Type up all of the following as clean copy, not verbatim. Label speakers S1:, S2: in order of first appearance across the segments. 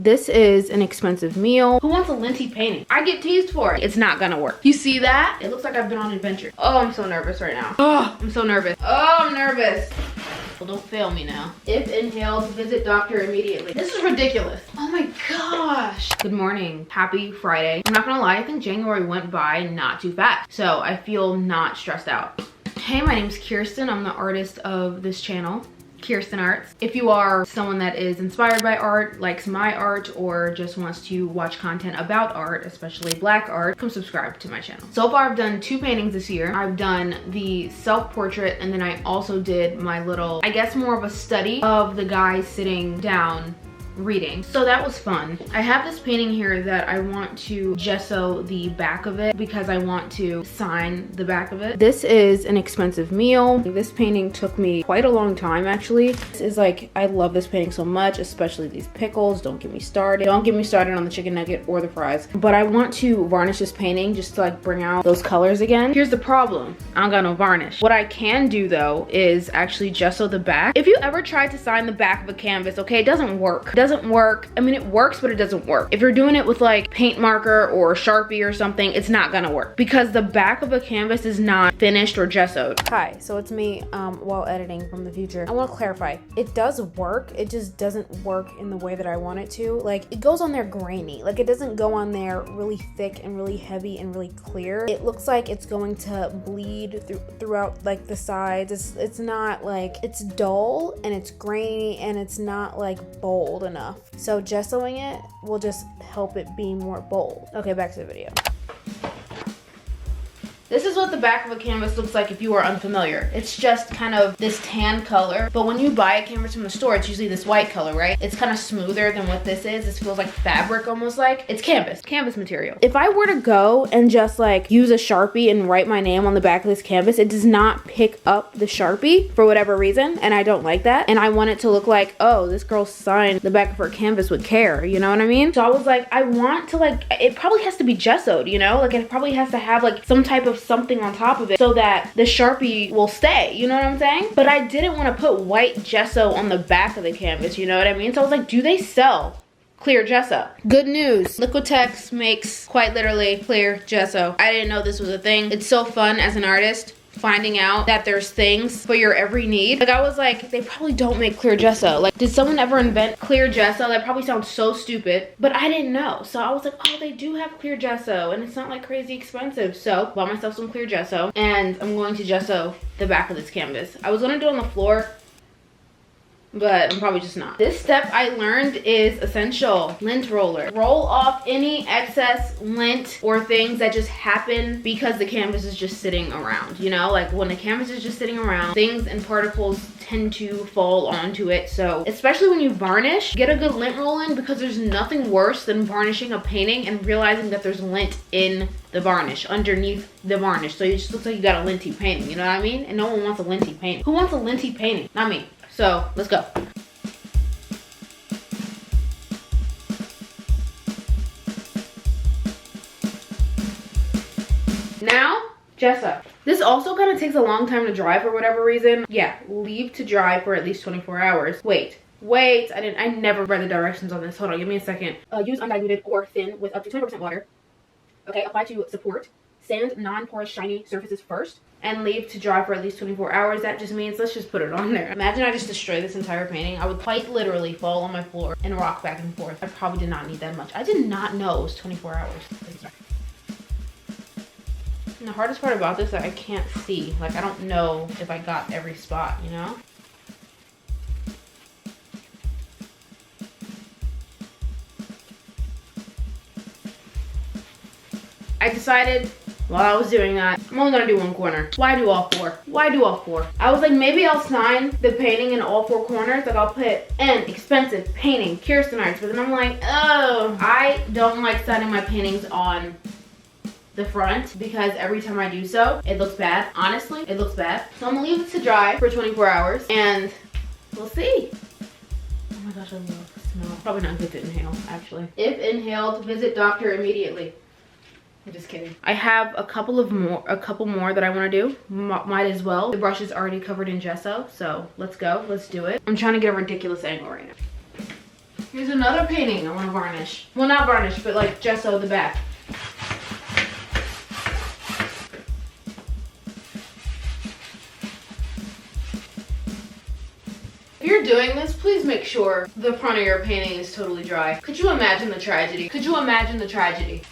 S1: This is an expensive meal. Who wants a linty painting? I get teased for it. It's not gonna work. You see that? It looks like I've been on an adventure. Oh, I'm so nervous right now. Oh, I'm so nervous. Oh, I'm nervous. Well, don't fail me now. If inhaled, visit doctor immediately. This is ridiculous. Oh my gosh. Good morning. Happy Friday. I'm not gonna lie, I think January went by not too fast. So I feel not stressed out. Hey, my name's Kirsten. I'm the artist of this channel, Kirsten Arts. If you are someone that is inspired by art, likes my art, or just wants to watch content about art, especially black art, come subscribe to my channel. So far I've done 2 paintings this year. I've done the self-portrait, and then I also did my little, I guess more of a study of the guy sitting down reading. So that was fun. I have this painting here that I want to gesso the back of it because I want to sign the back of it. This is an expensive meal. This painting took me quite a long time actually. This is like, I love this painting so much, especially these pickles. Don't get me started. Don't get me started on the chicken nugget or the fries. But I want to varnish this painting just to like bring out those colors again. Here's the problem. I don't got no varnish. What I can do though is actually gesso the back. If you ever tried to sign the back of a canvas, okay, it doesn't work. It doesn't work. I mean, it works, but it doesn't work. If you're doing it with like paint marker or Sharpie or something, it's not gonna work because the back of a canvas is not finished or gessoed. Hi, so it's me while editing from the future. I want to clarify, it does work, it just doesn't work in the way that I want it to. Like, it goes on there grainy, like it doesn't go on there really thick and really heavy and really clear. It looks like it's going to bleed throughout like the sides. It's not like, it's dull and it's grainy and it's not like bold enough. So gessoing it will just help it be more bold. Okay, back to the video. This is what the back of a canvas looks like if you are unfamiliar. It's just kind of this tan color, but when you buy a canvas from the store, it's usually this white color, right? It's kind of smoother than what this is. This feels like fabric almost like. It's canvas material. If I were to go and just like use a Sharpie and write my name on the back of this canvas, it does not pick up the Sharpie for whatever reason, and I don't like that. And I want it to look like, oh, this girl signed the back of her canvas with care, you know what I mean? So I was like, I want to like, it probably has to be gessoed, you know? Like it probably has to have like some type of something on top of it so that the Sharpie will stay, you know what I'm saying? But I didn't want to put white gesso on the back of the canvas, you know what I mean? So I was like, do they sell clear gesso? Good news, Liquitex makes quite literally clear gesso. I didn't know this was a thing. It's so fun as an artist finding out that there's things for your every need. Like I was like, they probably don't make clear gesso. Like, did someone ever invent clear gesso? That probably sounds so stupid, but I didn't know. So I was like, oh, they do have clear gesso and it's not like crazy expensive. So bought myself some clear gesso and I'm going to gesso the back of this canvas. I was gonna do it on the floor, but I'm probably just not. This step I learned is essential. Lint roller. Roll off any excess lint or things that just happen because the canvas is just sitting around, you know? Like when the canvas is just sitting around, things and particles tend to fall onto it. So especially when you varnish, get a good lint roll in because there's nothing worse than varnishing a painting and realizing that there's lint in the varnish, underneath the varnish. So it just looks like you got a linty painting, you know what I mean? And no one wants a linty painting. Who wants a linty painting? Not me. So let's go. Now, gesso. This also kind of takes a long time to dry for whatever reason. Yeah, leave to dry for at least 24 hours. Wait, I never read the directions on this. Hold on, give me a second. Use undiluted or thin with up to 20% water. Okay, apply to support. Sand non-porous shiny surfaces first and leave to dry for at least 24 hours. That just means let's just put it on there. Imagine I just destroy this entire painting. I would quite literally fall on my floor and rock back and forth. I probably did not need that much. I did not know it was 24 hours. And the hardest part about this is that I can't see. Like I don't know if I got every spot, you know? I decided while I was doing that, I'm only gonna do one corner. Why do all four? Why do all four? I was like, maybe I'll sign the painting in all 4 corners. Like I'll put an expensive painting, Kirsten Arts. But then I'm like, oh, I don't like signing my paintings on the front because every time I do so, it looks bad. Honestly, it looks bad. So I'm gonna leave it to dry for 24 hours and we'll see. Oh my gosh, I love the smell. Probably not good to inhale, actually. If inhaled, visit doctor immediately. I'm just kidding. I have a couple more that I want to do. Might as well. The brush is already covered in gesso, so let's go. Let's do it. I'm trying to get a ridiculous angle right now. Here's another painting I want to varnish. Well, not varnish, but like gesso the back. If you're doing this, please make sure the front of your painting is totally dry. Could you imagine the tragedy? Could you imagine the tragedy?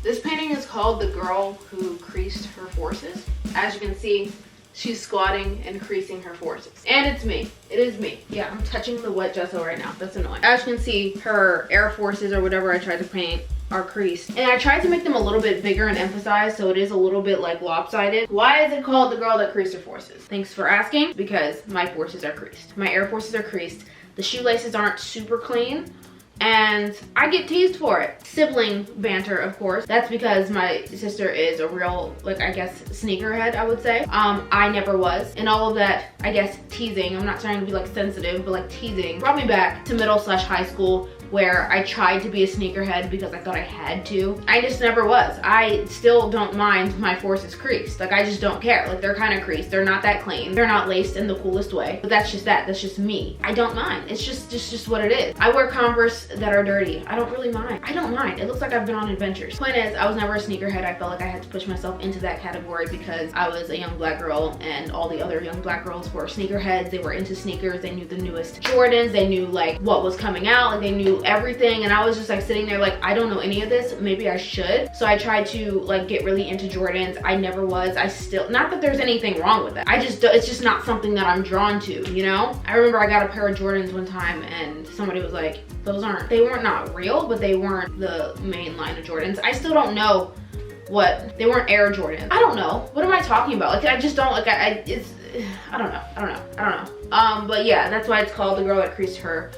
S1: This painting is called The Girl Who Creased Her Forces. As you can see, she's squatting and creasing her forces. And it's me. It is me. Yeah, I'm touching the wet gesso right now. That's annoying. As you can see, her air forces or whatever I tried to paint are creased. And I tried to make them a little bit bigger and emphasized so it is a little bit like lopsided. Why is it called The Girl That Creased Her Forces? Thanks for asking. Because my forces are creased. My air forces are creased. The shoelaces aren't super clean. And I get teased for it. Sibling banter, of course. That's because my sister is a real, like, I guess, sneakerhead, I would say. I never was. And all of that, I guess, teasing, I'm not trying to be, like, sensitive, but, like, teasing, brought me back to middle/high school, where I tried to be a sneakerhead because I thought I had to. I just never was. I still don't mind my forces creased. Like, I just don't care. Like, they're kind of creased. They're not that clean. They're not laced in the coolest way. But that's just that. That's just me. I don't mind. It's just what it is. I wear Converse that are dirty. I don't really mind. I don't mind. It looks like I've been on adventures. Point is, I was never a sneakerhead. I felt like I had to push myself into that category because I was a young black girl and all the other young black girls were sneakerheads. They were into sneakers. They knew the newest Jordans. They knew, like, what was coming out. Like, they knew everything, and I was just like sitting there like, I don't know any of this. Maybe I should. So I tried to like get really into Jordans. I never was. I still, not that there's anything wrong with it. It's just not something that I'm drawn to, you know? I remember I got a pair of Jordans one time and somebody was like, they weren't not real, but they weren't the main line of Jordans. I still don't know they weren't Air Jordans. I don't know. What am I talking about? Like, I just don't, like, I don't know. But yeah, that's why it's called The Girl That Creased Her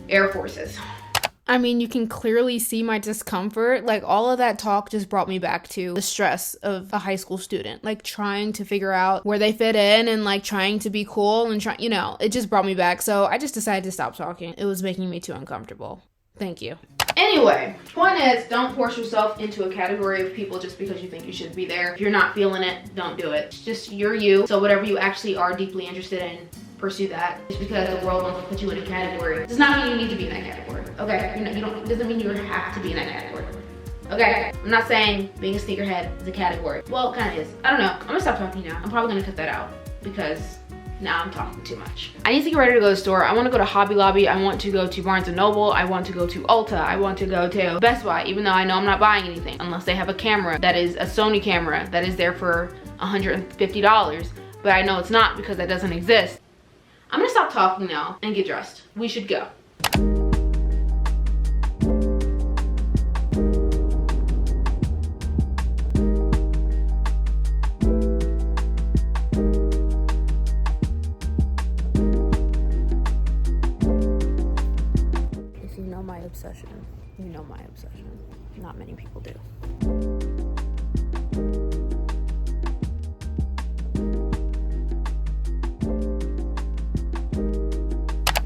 S1: Air Forces.
S2: I mean, you can clearly see my discomfort. Like, all of that talk just brought me back to the stress of a high school student, like trying to figure out where they fit in and like trying to be cool and trying, you know, it just brought me back. So I just decided to stop talking. It was making me too uncomfortable. Thank you.
S1: Anyway, point is, don't force yourself into a category of people just because you think you should be there. If you're not feeling it, don't do it. It's just, you're you. So whatever you actually are deeply interested in, pursue that. Just because the world wants to put you in a category does not mean you need to be in that category. Okay, doesn't mean you have to be in that category. Okay, I'm not saying being a sneakerhead is a category. Well, it kind of is. I don't know. I'm gonna stop talking now. I'm probably gonna cut that out because now I'm talking too much. I need to get ready to go to the store. I want to go to Hobby Lobby. I want to go to Barnes & Noble. I want to go to Ulta. I want to go to Best Buy, even though I know I'm not buying anything unless they have a camera that is a Sony camera that is there for $150. But I know it's not because that doesn't exist. I'm gonna stop talking now and get dressed. We should go.
S2: If you know my obsession, you know my obsession. Not many people do.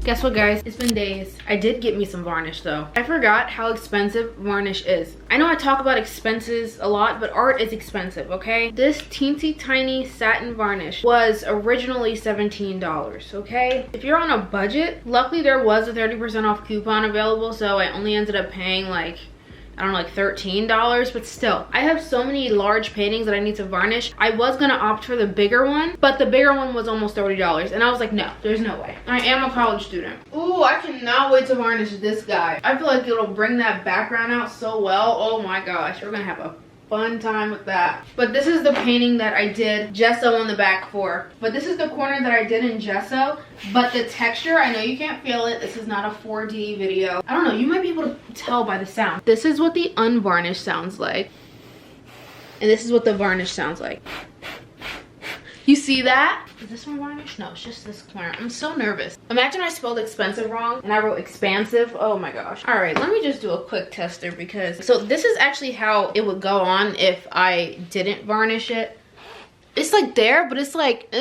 S1: Guess what, guys? It's been days. I did get me some varnish though. I forgot how expensive varnish is. I know I talk about expenses a lot, but art is expensive, okay? This teensy tiny satin varnish was originally $17, okay? If you're on a budget, luckily there was a 30% off coupon available, so I only ended up paying like, I don't know, like $13, but still. I have so many large paintings that I need to varnish. I was gonna opt for the bigger one, but the bigger one was almost $30. And I was like, no, there's no way. I am a college student. Ooh, I cannot wait to varnish this guy. I feel like it'll bring that background out so well. Oh my gosh, we're gonna have a fun time with that. But this is the painting that I did gesso on the back for. But this is the corner that I did in gesso. But the texture, I know you can't feel it. This is not a 4D video. I don't know, you might be able to tell by the sound. This is what the unvarnished sounds like. And this is what the varnish sounds like. You see that? Is this one varnished? No, it's just this corner. I'm so nervous. Imagine I spelled expensive wrong and I wrote expansive. Oh my gosh. All right, let me just do a quick tester because, so this is actually how it would go on if I didn't varnish it. It's like there, but it's like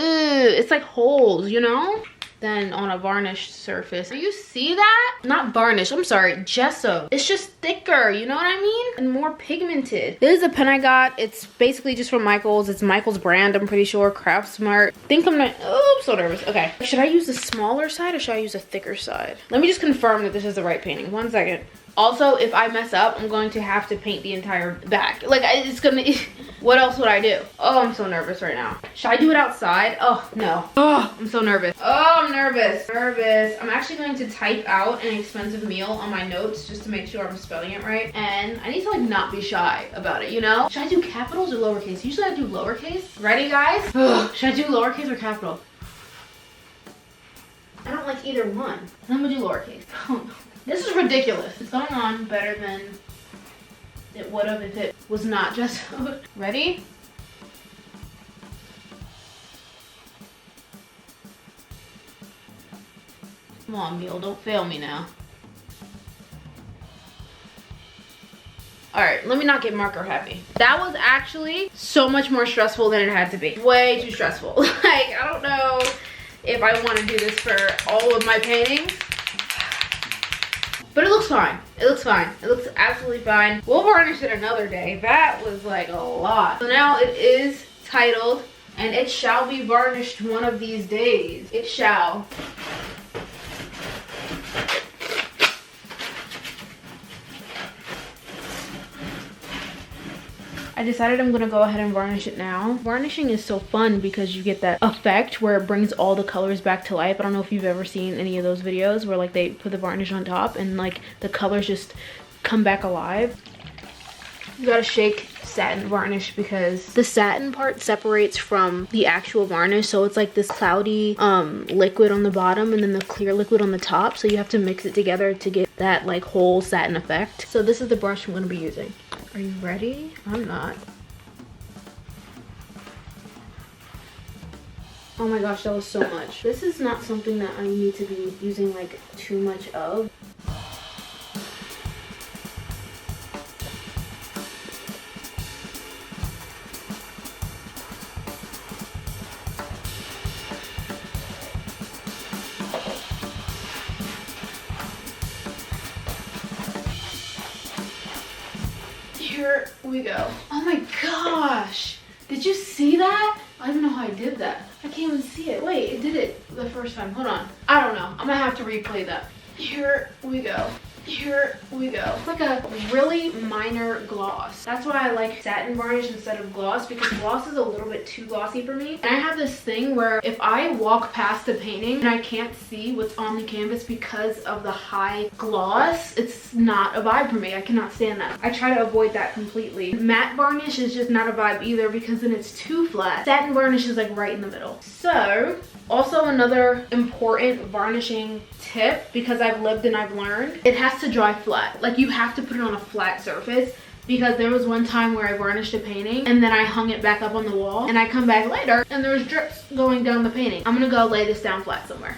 S1: holes, you know? than on a varnished surface. Do you see that? Not varnish, I'm sorry, gesso. It's just thicker, you know what I mean? And more pigmented. This is a pen I got. It's basically just from Michael's. It's Michael's brand, I'm pretty sure. Craft Smart. Think I'm not, oh, I'm so nervous. Okay. Should I use the smaller side or should I use a thicker side? Let me just confirm that this is the right painting. 1 second. Also, if I mess up, I'm going to have to paint the entire back. Like, it's gonna, what else would I do? Oh, I'm so nervous right now. Should I do it outside? Oh, no. Oh, I'm so nervous. Oh, I'm nervous. I'm actually going to type out an expensive meal on my notes just to make sure I'm spelling it right. And I need to, like, not be shy about it, you know? Should I do capitals or lowercase? Usually I do lowercase. Ready, guys? Should I do lowercase or capital? I don't like either one. I'm gonna do lowercase. Oh, no. This is ridiculous. It's going on better than it would have if it was not just. Ready? Come on, Meal, don't fail me now. All right, let me not get marker happy. That was actually so much more stressful than it had to be. Way too stressful. Like, I don't know if I want to do this for all of my paintings. But it looks fine. It looks fine. It looks absolutely fine. We'll varnish it another day. That was like a lot. So now it is titled, and it shall be varnished one of these days. It shall. I decided I'm gonna go ahead and varnish it now. Varnishing is so fun because you get that effect where it brings all the colors back to life. I don't know if you've ever seen any of those videos where like they put the varnish on top and like the colors just come back alive. You gotta shake satin varnish because the satin part separates from the actual varnish, so it's like this cloudy liquid on the bottom and then the clear liquid on the top, so you have to mix it together to get that like whole satin effect. So this is the brush I'm gonna be using. Are you ready? I'm not. Oh my gosh, that was so much. This is not something that I need to be using like too much of. Here we go. Oh my gosh. Did you see that? I don't even know how I did that. I can't even see it. Wait, it did it the first time. Hold on. I don't know. I'm gonna have to replay that. Here we go. Here we go. It's like a really minor gloss. That's why I like satin varnish instead of gloss, because gloss is a little bit too glossy for me. And I have this thing where if I walk past the painting and I can't see what's on the canvas because of the high gloss, it's not a vibe for me. I cannot stand that. I try to avoid that completely. Matte varnish is just not a vibe either because then it's too flat. Satin varnish is like right in the middle. So, also another important varnishing tip, because I've lived and I've learned, it has to dry flat. Like you have to put it on a flat surface, because there was one time where I varnished a painting and then I hung it back up on the wall and I come back later and there's drips going down the painting. I'm gonna go lay this down flat somewhere.